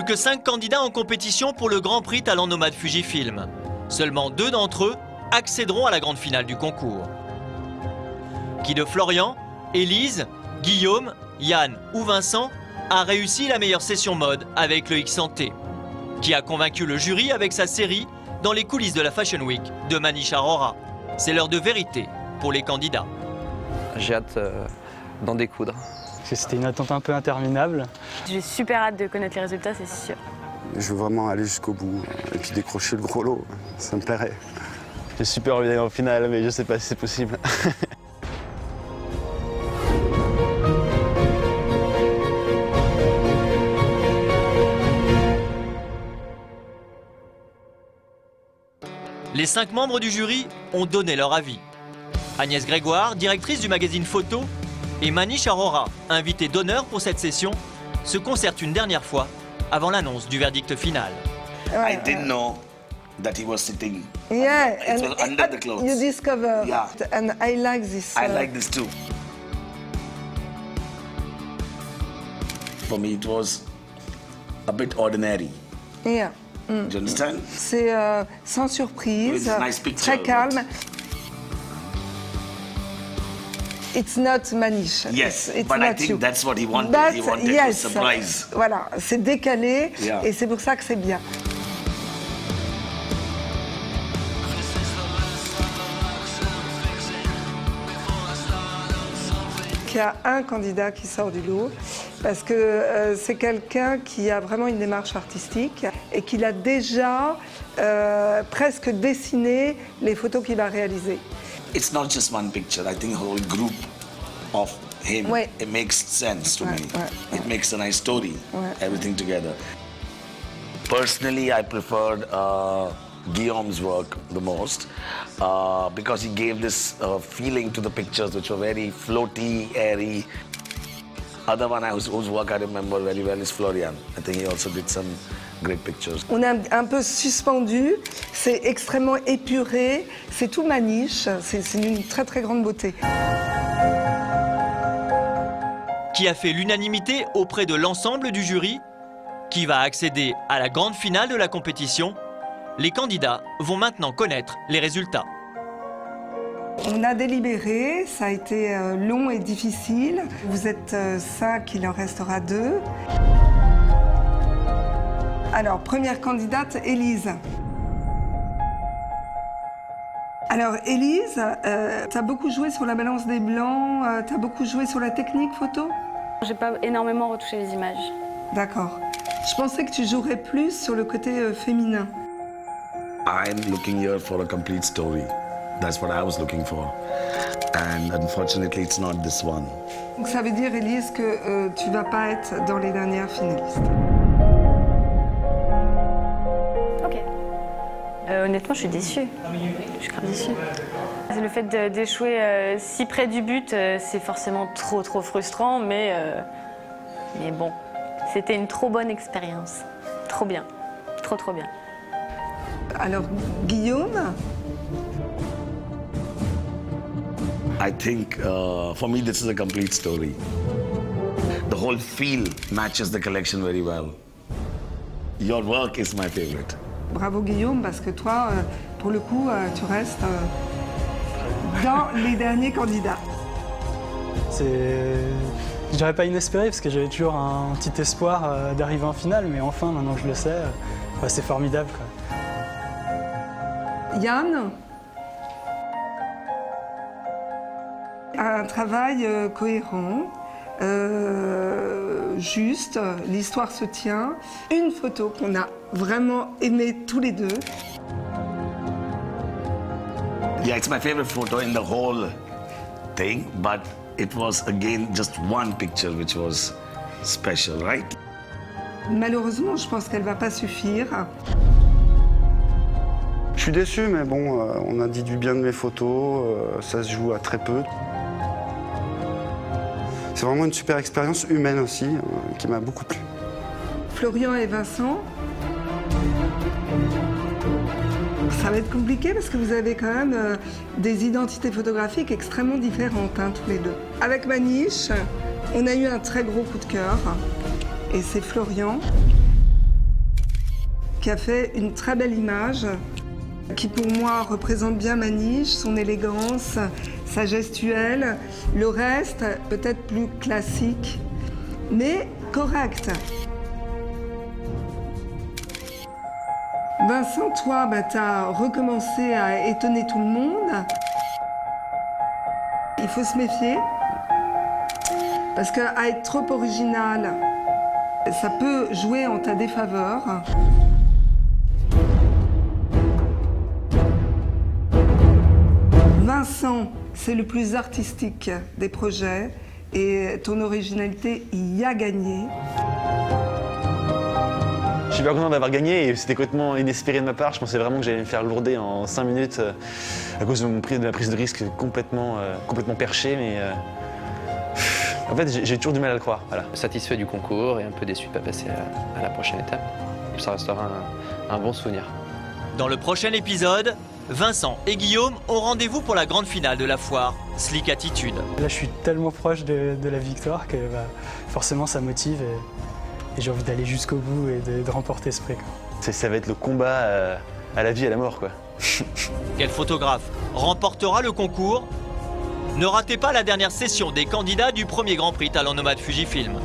que 5 candidats en compétition pour le Grand Prix Talent Nomade Fujifilm. Seulement 2 d'entre eux accéderont à la grande finale du concours. Qui de Florian, Élise, Guillaume, Yann ou Vincent a réussi la meilleure session mode avec le X100T? Qui a convaincu le jury avec sa série dans les coulisses de la Fashion Week de Manish Arora? C'est l'heure de vérité pour les candidats. J'ai hâte d'en découdre. C'était une attente un peu interminable. J'ai super hâte de connaître les résultats, c'est sûr. Je veux vraiment aller jusqu'au bout et puis décrocher le gros lot, ça me plairait. J'ai super envie d'aller en finale, mais je sais pas si c'est possible. Les 5 membres du jury ont donné leur avis. Agnès Grégoire, directrice du magazine Photo, et Manish Arora, invité d'honneur pour cette session, se concertent une dernière fois avant l'annonce du verdict final. I didn't know that he was sitting. Yeah, it was under the clothes. You discover, yeah. And I like this. I like this too. For me, it was a bit ordinary. Yeah. Do you understand? C'est sans surprise, nice picture, très calme. It's not Manish. Yes, it's but not I think you. that's what he wanted. He wanted yes. to surprise. Voilà, c'est décalé Yeah. et c'est pour ça que c'est bien. Il y a un candidat qui sort du lot parce que c'est quelqu'un qui a vraiment une démarche artistique et qu'il a déjà presque dessiné les photos qu'il va réaliser. It's not just one picture. I think a whole group of him. Ouais. It makes sense to me. Ouais. It makes a nice story. Ouais. Everything together. Personally, I preferred Guillaume's work the most because he gave this feeling to the pictures which were very floaty, airy. Other one whose work I remember very well is Florian. I think he also did some great pictures. On est un peu suspendu, c'est extrêmement épuré, c'est tout Manish, c'est une très très grande beauté. Qui a fait l'unanimité auprès de l'ensemble du jury? Qui va accéder à la grande finale de la compétition? Les candidats vont maintenant connaître les résultats. On a délibéré, ça a été long et difficile. Vous êtes 5, il en restera 2. Alors, première candidate, Élise. Alors, Élise, tu as beaucoup joué sur la balance des blancs, tu as beaucoup joué sur la technique photo? J'ai pas énormément retouché les images. D'accord. Je pensais que tu jouerais plus sur le côté féminin. I'm looking here for a complete story. That's what I was looking for. And unfortunately, it's not this one. Donc ça veut dire, Élise, que tu vas pas être dans les dernières finalistes. Ok. Honnêtement, je suis déçue. Je suis grave déçue. Le fait d'échouer si près du but, c'est forcément trop frustrant, mais bon, c'était une trop bonne expérience. Trop bien. Trop bien. Alors, Guillaume? I think for me, this is a complete story. The whole feel matches the collection very well. Your work is my favorite. Bravo Guillaume, parce que toi, pour le coup, tu restes dans les derniers candidats. Je dirais pas inespéré, parce que j'avais toujours un petit espoir d'arriver en finale, mais enfin, maintenant que je le sais, c'est formidable, quoi. Yann? Un travail cohérent, juste, l'histoire se tient. Une photo qu'on a vraiment aimée tous les deux. Yeah, it's my favorite photo in the whole thing, but it was again just one picture which was special, right? Malheureusement, je pense qu'elle ne va pas suffire. Je suis déçu, mais bon, on a dit du bien de mes photos, ça se joue à très peu. C'est vraiment une super expérience humaine aussi, qui m'a beaucoup plu. Florian et Vincent, ça va être compliqué parce que vous avez quand même des identités photographiques extrêmement différentes, hein, tous les deux. Avec Manish, on a eu un très gros coup de cœur, et c'est Florian. qui a fait une très belle image, qui pour moi représente bien Maniche, son élégance, sa gestuelle. Le reste, peut-être plus classique, mais correct. Vincent, toi, tu as recommencé à étonner tout le monde. Il faut se méfier, parce qu'à être trop original, ça peut jouer en ta défaveur. Vincent, c'est le plus artistique des projets et ton originalité y a gagné. Je suis super content d'avoir gagné et c'était complètement inespéré de ma part. Je pensais vraiment que j'allais me faire lourder en 5 minutes à cause de ma prise de risque complètement perchée. Mais en fait, j'ai toujours du mal à le croire. Voilà. Satisfait du concours et un peu déçu de ne pas passer à la prochaine étape. Ça restera un bon souvenir. Dans le prochain épisode, Vincent et Guillaume ont rendez-vous pour la grande finale de la foire, Slick Attitude. Là, je suis tellement proche de la victoire que forcément ça motive et j'ai envie d'aller jusqu'au bout et de remporter ce prix. Ça va être le combat à la vie et à la mort, quoi. Quel photographe remportera le concours? Ne ratez pas la dernière session des candidats du premier Grand Prix Talent Nomade Fujifilm.